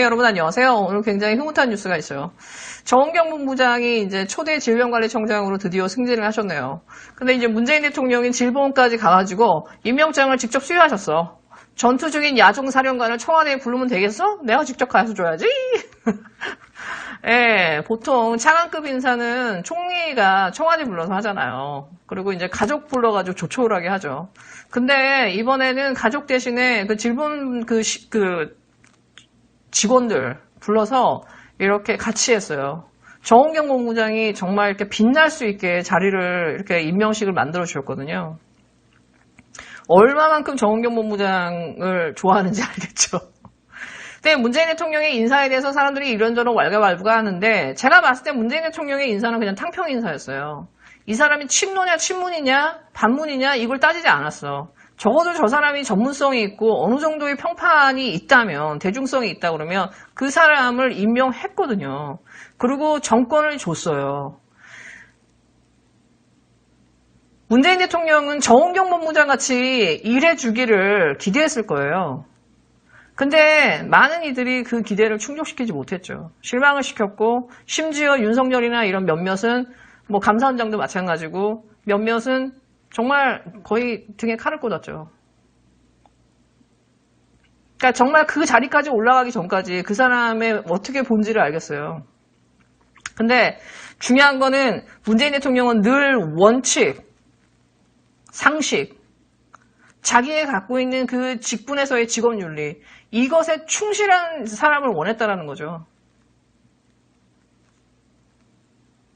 네, 여러분 안녕하세요. 오늘 굉장히 흐뭇한 뉴스가 있어요. 정은경 본부장이 이제 초대 질병관리청장으로 드디어 승진을 하셨네요. 근데 이제 문재인 대통령이 질본까지 가가지고 임명장을 직접 수여하셨어. 전투 중인 야종사령관을 청와대에 부르면 되겠어? 내가 직접 가서 줘야지. 예, 보통 차관급 인사는 총리가 청와대 불러서 하잖아요. 그리고 이제 가족 불러가지고 조촐하게 하죠. 근데 이번에는 가족 대신에 그 질본 직원들 불러서 이렇게 같이 했어요. 정은경 본부장이 정말 이렇게 빛날 수 있게 자리를 이렇게 임명식을 만들어 주셨거든요. 얼마만큼 정은경 본부장을 좋아하는지 알겠죠. 근데 문재인 대통령의 인사에 대해서 사람들이 이런저런 왈가왈부가 하는데 제가 봤을 때 문재인 대통령의 인사는 그냥 탕평 인사였어요. 이 사람이 친노냐 친문이냐 반문이냐 이걸 따지지 않았어. 적어도 저 사람이 전문성이 있고 어느 정도의 평판이 있다면 대중성이 있다 그러면 그 사람을 임명했거든요. 그리고 정권을 줬어요. 문재인 대통령은 정은경 본부장 같이 일해주기를 기대했을 거예요. 근데 많은 이들이 그 기대를 충족시키지 못했죠. 실망을 시켰고 심지어 윤석열이나 이런 몇몇은 뭐 감사원장도 마찬가지고 몇몇은 정말 거의 등에 칼을 꽂았죠. 그러니까 정말 그 자리까지 올라가기 전까지 그 사람의 어떻게 본지를 알겠어요. 근데 중요한 거는 문재인 대통령은 늘 원칙, 상식, 자기가 갖고 있는 그 직분에서의 직업윤리, 이것에 충실한 사람을 원했다라는 거죠.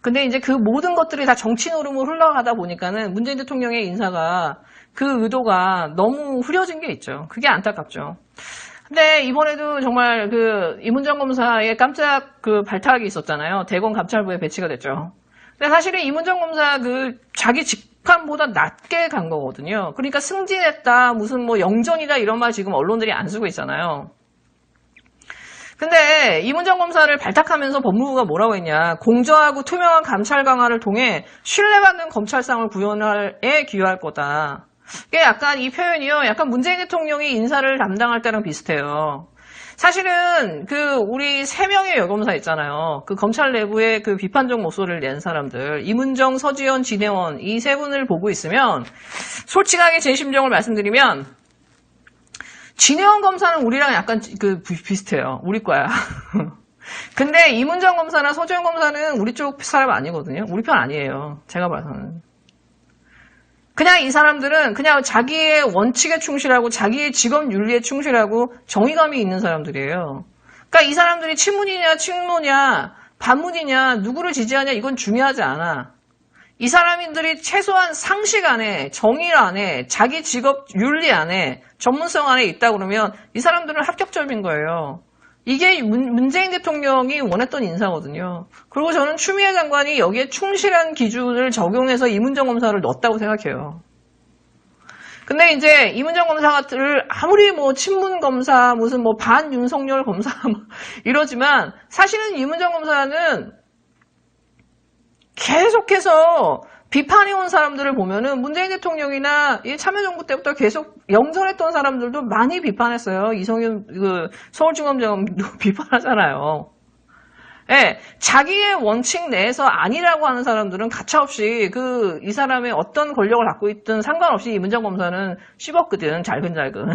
근데 이제 그 모든 것들이 다 정치 노름으로 흘러가다 보니까는 문재인 대통령의 인사가 그 의도가 너무 흐려진 게 있죠. 그게 안타깝죠. 근데 이번에도 정말 그 이문정 검사의 깜짝 그 발탁이 있었잖아요. 대검 감찰부에 배치가 됐죠. 근데 사실은 이문정 검사 그 자기 직함보다 낮게 간 거거든요. 그러니까 승진했다, 무슨 뭐 영전이다 이런 말 지금 언론들이 안 쓰고 있잖아요. 근데 이문정 검사를 발탁하면서 법무부가 뭐라고 했냐. 공정하고 투명한 감찰 강화를 통해 신뢰받는 검찰상을 구현에 기여할 거다. 이게 약간 이 표현이요. 약간 문재인 대통령이 인사를 담당할 때랑 비슷해요. 사실은 그 우리 3명의 여검사 있잖아요. 그 검찰 내부에 그 비판적 목소리를 낸 사람들. 이문정, 서지현, 진혜원 이 세 분을 보고 있으면 솔직하게 제 심정을 말씀드리면 진혜원 검사는 우리랑 약간 그 비슷해요. 우리 과야. 근데 이문정 검사나 서지현 검사는 우리 쪽 사람 아니거든요. 우리 편 아니에요. 제가 봐서는. 그냥 이 사람들은 그냥 자기의 원칙에 충실하고 자기의 직업 윤리에 충실하고 정의감이 있는 사람들이에요. 그러니까 이 사람들이 친문이냐 친노냐 반문이냐 누구를 지지하냐 이건 중요하지 않아. 이 사람들이 최소한 상식 안에 정의 안에 자기 직업 윤리 안에 전문성 안에 있다 그러면 이 사람들은 합격점인 거예요. 이게 문재인 대통령이 원했던 인사거든요. 그리고 저는 추미애 장관이 여기에 충실한 기준을 적용해서 이문정 검사를 넣었다고 생각해요. 근데 이제 이문정 검사를 아무리 뭐 친문 검사 무슨 뭐 반윤석열 검사 이러지만 사실은 이문정 검사는 계속해서 비판해온 사람들을 보면은 문재인 대통령이나 참여정부 때부터 계속 영전했던 사람들도 많이 비판했어요. 이성윤 그 서울중앙지검도 비판하잖아요. 예, 자기의 원칙 내에서 아니라고 하는 사람들은 가차없이 이 사람의 어떤 권력을 갖고 있든 상관없이 이문정 검사는 씹었거든, 잘근잘근.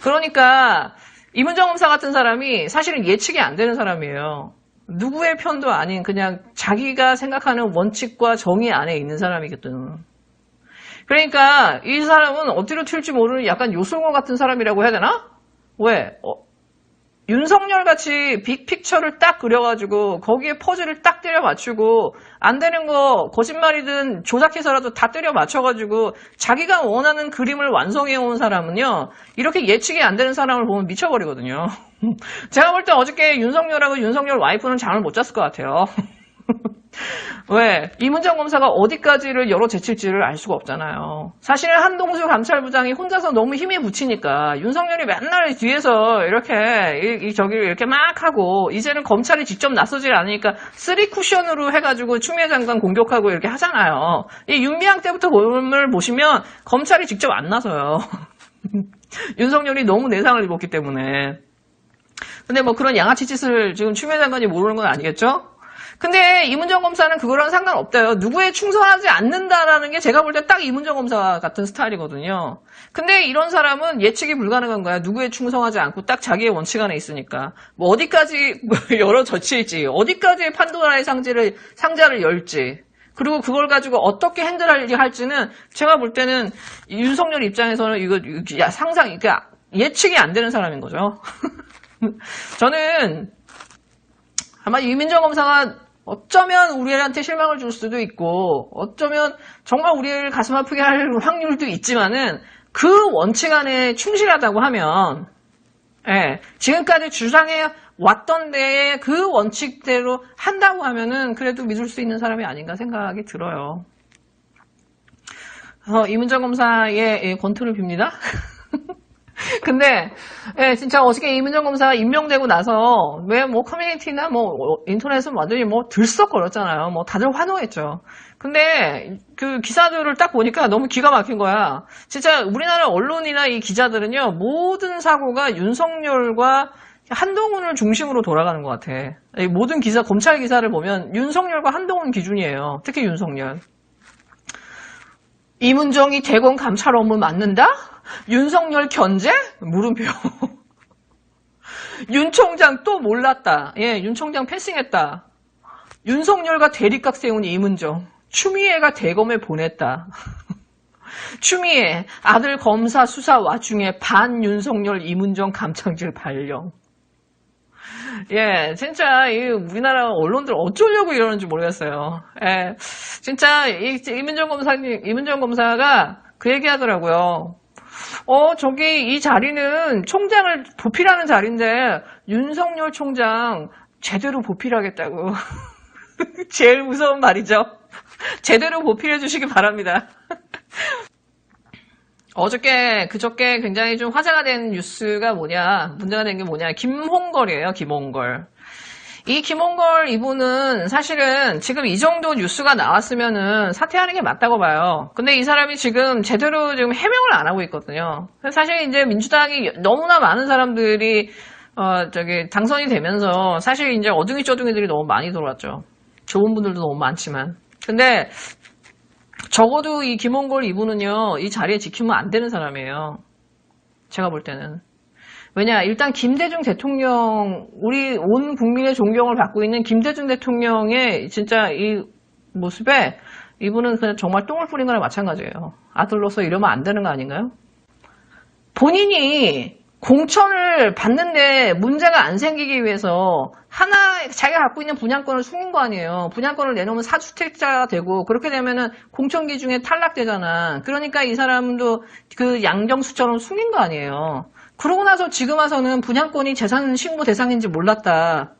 그러니까 이문정 검사 같은 사람이 사실은 예측이 안 되는 사람이에요. 누구의 편도 아닌 그냥 자기가 생각하는 원칙과 정의 안에 있는 사람이거든. 그러니까 이 사람은 어디로 튈지 모르는 약간 요승호 같은 사람이라고 해야 되나? 왜? 윤석열 같이 빅픽처를 딱 그려가지고 거기에 퍼즐을 딱 때려 맞추고 안 되는 거 거짓말이든 조작해서라도 다 때려 맞춰가지고 자기가 원하는 그림을 완성해온 사람은요 이렇게 예측이 안 되는 사람을 보면 미쳐버리거든요. 제가 볼 때 어저께 윤석열하고 윤석열 와이프는 잠을 못 잤을 것 같아요. 왜? 이문정 검사가 어디까지를 열어제칠지를 알 수가 없잖아요. 사실은 한동수 감찰부장이 혼자서 너무 힘이 붙이니까 윤석열이 맨날 뒤에서 이렇게 이렇게 막 하고 이제는 검찰이 직접 나서질 않으니까 3쿠션으로 해가지고 추미애 장관 공격하고 이렇게 하잖아요. 이 윤미향 때부터 보면 보시면 검찰이 직접 안 나서요. 윤석열이 너무 내상을 입었기 때문에. 근데 뭐 그런 양아치 짓을 지금 추미애 장관이 모르는 건 아니겠죠? 근데 이문정 검사는 그거랑 상관없대요. 누구에 충성하지 않는다라는 게 제가 볼 때 딱 이문정 검사 같은 스타일이거든요. 근데 이런 사람은 예측이 불가능한 거야. 누구에 충성하지 않고 딱 자기의 원칙 안에 있으니까. 뭐 어디까지 열어젖힐지, 어디까지 판도라의 상자를 열지, 그리고 그걸 가지고 어떻게 할지는 제가 볼 때는 윤석열 입장에서는 이거 상상, 그러니까 예측이 안 되는 사람인 거죠. 저는 아마 이민정 검사가 어쩌면 우리한테 실망을 줄 수도 있고 어쩌면 정말 우리를 가슴 아프게 할 확률도 있지만은 그 원칙 안에 충실하다고 하면, 예, 지금까지 주장해 왔던 데에 그 원칙대로 한다고 하면은 그래도 믿을 수 있는 사람이 아닌가 생각이 들어요. 이문정 검사의 권투를 빕니다. 근데 예, 진짜 어저께 이문정 검사가 임명되고 나서 왜 뭐 커뮤니티나 뭐 인터넷은 완전히 뭐 들썩거렸잖아요. 뭐 다들 환호했죠. 근데 그 기사들을 딱 보니까 너무 기가 막힌 거야. 진짜 우리나라 언론이나 이 기자들은요, 모든 사고가 윤석열과 한동훈을 중심으로 돌아가는 것 같아. 이 모든 기사, 검찰 기사를 보면 윤석열과 한동훈 기준이에요. 특히 윤석열. 이문정이 대검 감찰 업무 맡는다? 윤석열 견제? 물음표. 윤 총장 또 몰랐다. 예, 윤 총장 패싱했다. 윤석열과 대립각 세운 이문정. 추미애가 대검에 보냈다. 추미애 아들 검사 수사 와중에 반윤석열 이문정 감찰질 발령. 예, 진짜 이 우리나라 언론들 어쩌려고 이러는지 모르겠어요. 예, 진짜 이문정 검사가 그 얘기하더라고요. 저기 이 자리는 총장을 보필하는 자리인데 윤석열 총장 제대로 보필하겠다고. 제일 무서운 말이죠. 제대로 보필해 주시기 바랍니다. 그저께 굉장히 좀 화제가 된 뉴스가 문제가 된 게 뭐냐. 김홍걸이에요, 김홍걸. 이 김홍걸 이분은 사실은 지금 이 정도 뉴스가 나왔으면은 사퇴하는 게 맞다고 봐요. 근데 이 사람이 지금 제대로 지금 해명을 안 하고 있거든요. 사실 이제 민주당이 너무나 많은 사람들이, 당선이 되면서 사실 이제 어둥이쩌둥이들이 너무 많이 들어왔죠. 좋은 분들도 너무 많지만. 근데 적어도 이 김홍걸 이분은요, 이 자리에 지키면 안 되는 사람이에요. 제가 볼 때는. 왜냐, 일단 김대중 대통령, 우리 온 국민의 존경을 받고 있는 김대중 대통령의 진짜 이 모습에 이분은 그냥 정말 똥을 뿌린 거랑 마찬가지예요. 아들로서 이러면 안 되는 거 아닌가요? 본인이 공천을 받는데 문제가 안 생기기 위해서 자기가 갖고 있는 분양권을 숨긴 거 아니에요. 분양권을 내놓으면 사주택자가 되고, 그렇게 되면은 공천기 중에 탈락되잖아. 그러니까 이 사람도 그 양정수처럼 숨긴 거 아니에요. 그러고 나서 지금 와서는 분양권이 재산 신고 대상인지 몰랐다.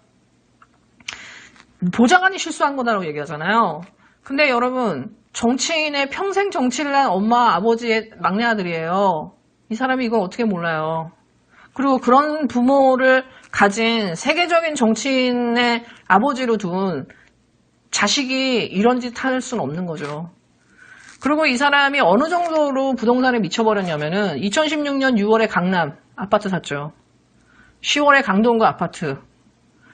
보좌관이 실수한 거다라고 얘기하잖아요. 근데 여러분, 정치인의 평생 정치를 한 엄마, 아버지의 막내 아들이에요. 이 사람이 이걸 어떻게 몰라요. 그리고 그런 부모를 가진 세계적인 정치인의 아버지로 둔 자식이 이런 짓 할 수는 없는 거죠. 그리고 이 사람이 어느 정도로 부동산에 미쳐버렸냐면은 2016년 6월에 강남 아파트 샀죠. 10월에 강동구 아파트,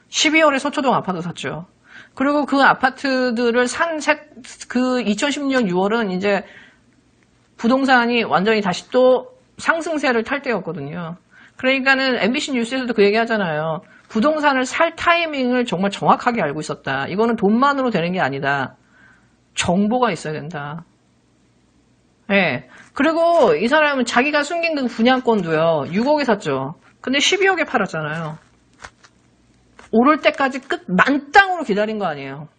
12월에 서초동 아파트 샀죠. 그리고 그 아파트들을 그 2016년 6월은 이제 부동산이 완전히 다시 또 상승세를 탈 때였거든요. 그러니까는 MBC 뉴스에서도 그 얘기 하잖아요. 부동산을 살 타이밍을 정말 정확하게 알고 있었다. 이거는 돈만으로 되는 게 아니다. 정보가 있어야 된다. 예. 그리고 이 사람은 자기가 숨긴 그 분양권도요, 6억에 샀죠. 근데 12억에 팔았잖아요. 오를 때까지 만땅으로 기다린 거 아니에요.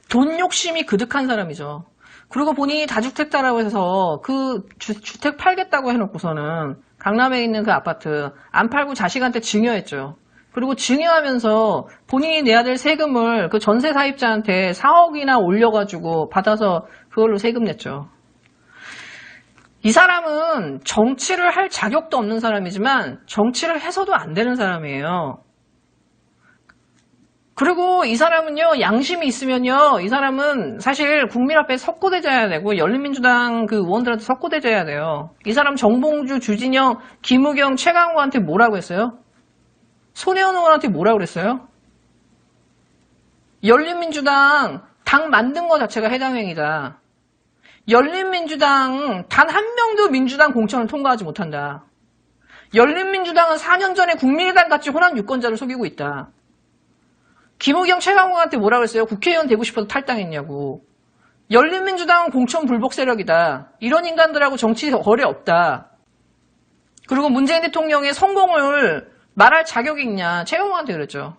돈 욕심이 그득한 사람이죠. 그리고 본인이 다주택자라고 해서 그 주택 팔겠다고 해놓고서는 강남에 있는 그 아파트 안 팔고 자식한테 증여했죠. 그리고 증여하면서 본인이 내야 될 세금을 그 전세 사입자한테 4억이나 올려가지고 받아서 그걸로 세금 냈죠. 이 사람은 정치를 할 자격도 없는 사람이지만 정치를 해서도 안 되는 사람이에요. 그리고 이 사람은요, 양심이 있으면요, 이 사람은 사실 국민 앞에 석고대져야 되고, 열린민주당 그 의원들한테 석고대져야 돼요. 이 사람 정봉주, 주진영, 김우경, 최강우한테 뭐라고 했어요? 손혜원 의원한테 뭐라 그랬어요? 열린민주당 당 만든 거 자체가 해당 행위다. 열린민주당 단 한 명도 민주당 공천을 통과하지 못한다. 열린민주당은 4년 전에 국민의당 같이 호남 유권자를 속이고 있다. 김우겸 최강욱한테 뭐라 그랬어요? 국회의원 되고 싶어서 탈당했냐고. 열린민주당은 공천 불복 세력이다. 이런 인간들하고 정치 거래 없다. 그리고 문재인 대통령의 성공을 말할 자격이 있냐. 최강욱한테 그랬죠.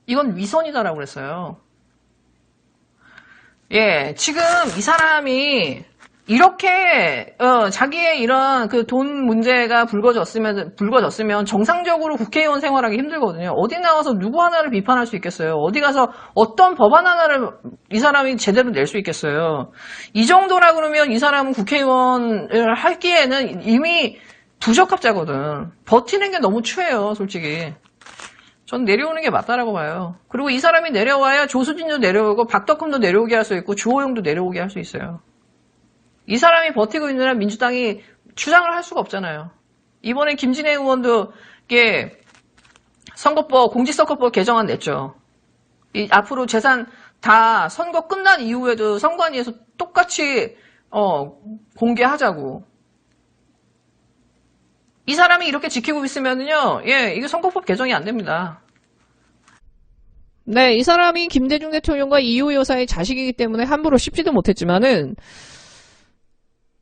이건 위선이다라고 그랬어요. 예, 지금 이 사람이 이렇게 자기의 이런 그 돈 문제가 불거졌으면 정상적으로 국회의원 생활하기 힘들거든요. 어디 나와서 누구 하나를 비판할 수 있겠어요? 어디 가서 어떤 법안 하나를 이 사람이 제대로 낼 수 있겠어요? 이 정도라 그러면 이 사람은 국회의원을 하기에는 이미 부적합자거든. 버티는 게 너무 추해요, 솔직히. 전 내려오는 게 맞다라고 봐요. 그리고 이 사람이 내려와야 조수진도 내려오고 박덕흠도 내려오게 할 수 있고 주호영도 내려오게 할 수 있어요. 이 사람이 버티고 있는 한 민주당이 주장을 할 수가 없잖아요. 이번에 김진애 의원도 이게 선거법, 공직선거법 개정안 냈죠. 앞으로 재산 다 선거 끝난 이후에도 선관위에서 똑같이 공개하자고. 이 사람이 이렇게 지키고 있으면요, 예, 이게 선거법 개정이 안 됩니다. 네, 이 사람이 김대중 대통령과 이호 여사의 자식이기 때문에 함부로 씹지도 못했지만은,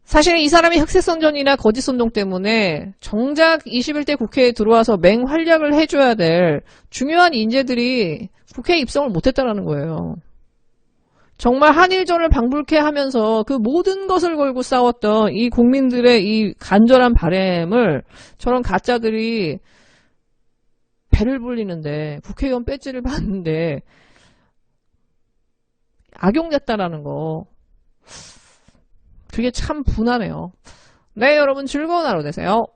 사실 이 사람이 흑색선전이나 거짓선동 때문에 정작 21대 국회에 들어와서 맹활약을 해줘야 될 중요한 인재들이 국회에 입성을 못했다라는 거예요. 정말 한일전을 방불케 하면서 그 모든 것을 걸고 싸웠던 이 국민들의 이 간절한 바람을 저런 가짜들이 배를 불리는데, 국회의원 배지를 받는데 악용됐다라는 거, 그게 참 분하네요. 네, 여러분 즐거운 하루 되세요.